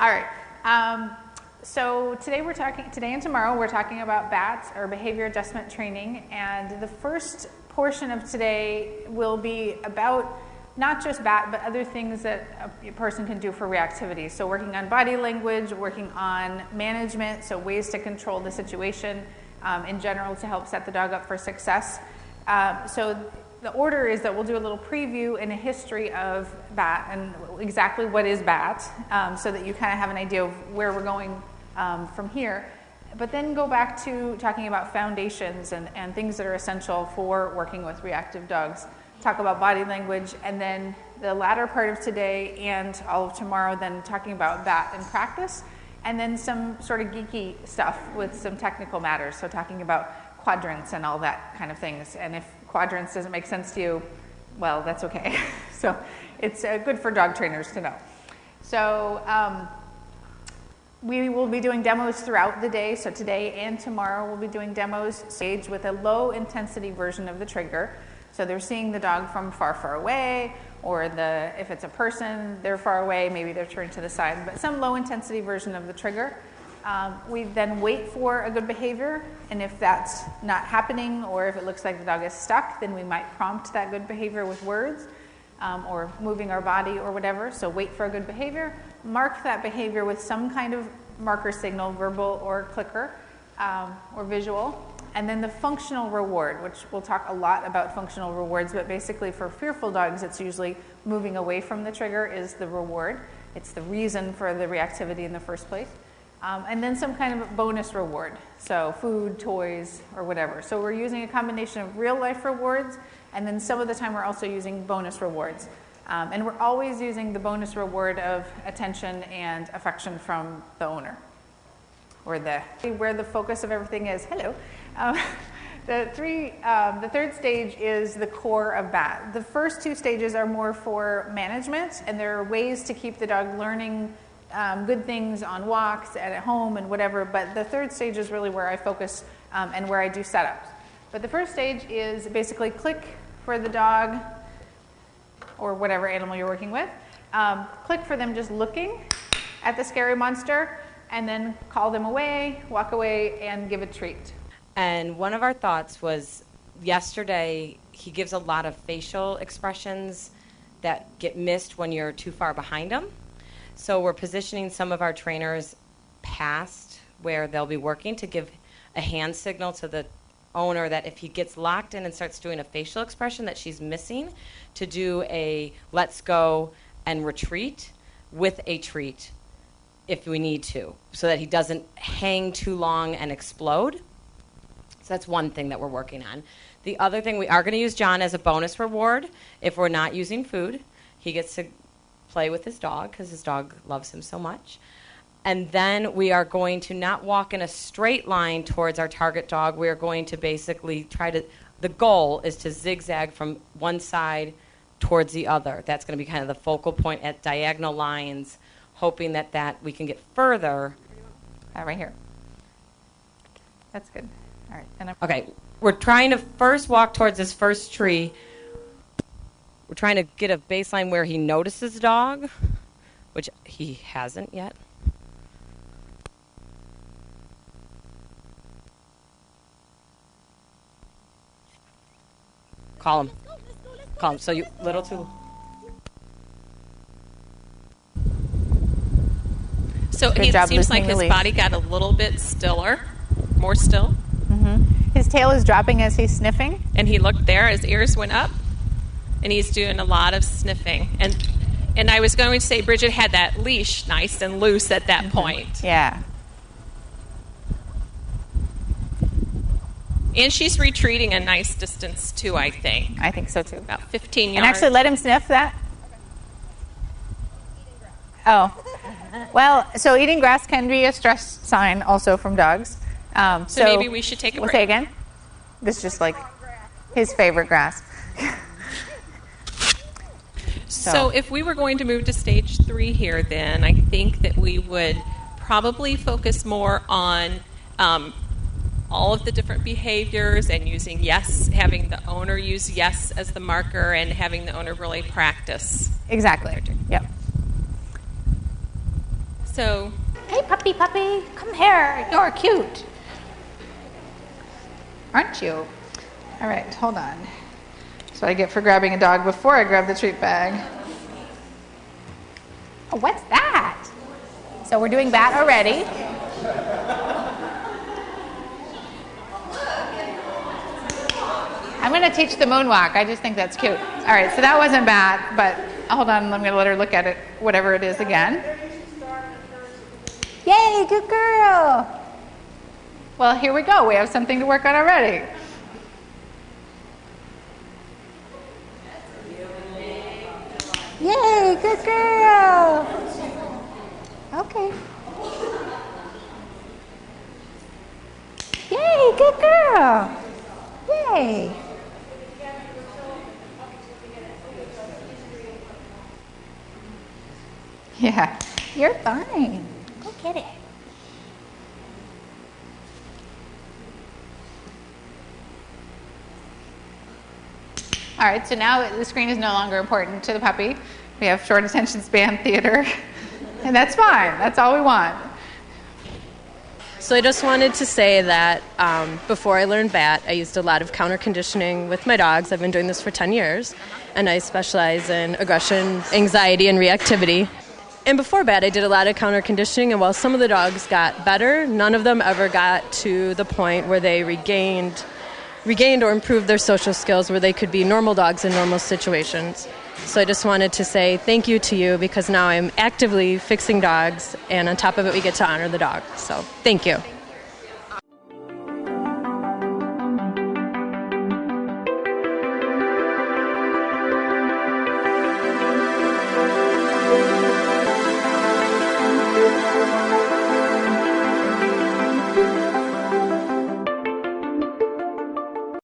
All right. So today and tomorrow we're talking about BAT, or behavior adjustment training, and the first portion of today will be about not just BAT, but other things that a person can do for reactivity. So working on body language, working on management, so ways to control the situation in general to help set the dog up for success. So the order is that we'll do a little preview and a history of BAT and exactly what is BAT, so that you kind of have an idea of where we're going from here. But then go back to talking about foundations and things that are essential for working with reactive dogs. Talk about body language, and then the latter part of today and all of tomorrow then talking about BAT in practice, and then some sort of geeky stuff with some technical matters, so talking about quadrants and all that kind of things. And if quadrants doesn't make sense to you, well, that's okay. So it's good for dog trainers to know. So we will be doing demos throughout the day. So today and tomorrow we'll be doing demos staged with a low intensity version of the trigger. So they're seeing the dog from far, far away, or if it's a person, they're far away, maybe they're turned to the side, but some low intensity version of the trigger. We then wait for a good behavior, and if that's not happening, or if it looks like the dog is stuck, then we might prompt that good behavior with words, or moving our body or whatever. So wait for a good behavior, mark that behavior with some kind of marker signal, verbal or clicker, or visual. And then the functional reward, which we'll talk a lot about functional rewards, but basically for fearful dogs, it's usually moving away from the trigger is the reward. It's the reason for the reactivity in the first place. And then some kind of bonus reward, so food, toys, or whatever. So we're using a combination of real life rewards, and then some of the time we're also using bonus rewards. And we're always using the bonus reward of attention and affection from the owner, or where the focus of everything is. Hello. The third stage is the core of BAT. The first two stages are more for management, and there are ways to keep the dog learning good things on walks and at home and whatever, but the third stage is really where I focus and where I do setups. But the first stage is basically click for the dog or whatever animal you're working with. Click for them just looking at the scary monster, and then call them away, walk away, and give a treat. And one of our thoughts was yesterday he gives a lot of facial expressions that get missed when you're too far behind him. So we're positioning some of our trainers past where they'll be working to give a hand signal to the owner that if he gets locked in and starts doing a facial expression that she's missing, to do a let's go and retreat with a treat if we need to, so that he doesn't hang too long and explode. So that's one thing that we're working on. The other thing, we are going to use John as a bonus reward if we're not using food. He gets to play with his dog because his dog loves him so much. And then we are going to not walk in a straight line towards our target dog. We are going to basically the goal is to zigzag from one side towards the other. That's going to be kind of the focal point at diagonal lines, hoping that we can get further. Right here. That's good. All right. Okay. We're trying to first walk towards this first tree. We're trying to get a baseline where he notices the dog, which he hasn't yet. Call him. Call him. So you little too. So it seems like his body got a little bit stiller, more still. Mm-hmm. His tail is dropping as he's sniffing. And he looked there, his ears went up, and he's doing a lot of sniffing. And I was going to say Bridget had that leash nice and loose at that point. Yeah. And she's retreating a nice distance, too, I think. I think so, too. About 15 yards. And actually let him sniff that. Oh. Well, so eating grass can be a stress sign also from dogs. So maybe we should take a break. We'll say again? This is just like his favorite grass. So if we were going to move to stage 3 here, then I think that we would probably focus more on all of the different behaviors and using yes, having the owner use yes as the marker and having the owner really practice. Exactly. Yep. So, hey, puppy, come here. You're cute. Aren't you? All right, hold on. That's what I get for grabbing a dog before I grab the treat bag. Oh, what's that? So we're doing bat already. I'm going to teach the moonwalk. I just think that's cute. All right, so that wasn't bat, but hold on. I'm going to let her look at it, whatever it is again. Yay, good girl. Well, here we go. We have something to work on already. Yay, good girl. Okay. Yay, good girl. Yay. Yeah, you're fine. Go get it. All right, so now the screen is no longer important to the puppy. We have short attention span theater, and that's fine. That's all we want. So I just wanted to say that before I learned BAT, I used a lot of counter conditioning with my dogs. I've been doing this for 10 years, and I specialize in aggression, anxiety, and reactivity. And before BAT, I did a lot of counter conditioning, and while some of the dogs got better, none of them ever got to the point where they regained or improved their social skills where they could be normal dogs in normal situations. So I just wanted to say thank you to you, because now I'm actively fixing dogs, and on top of it, we get to honor the dog. So thank you.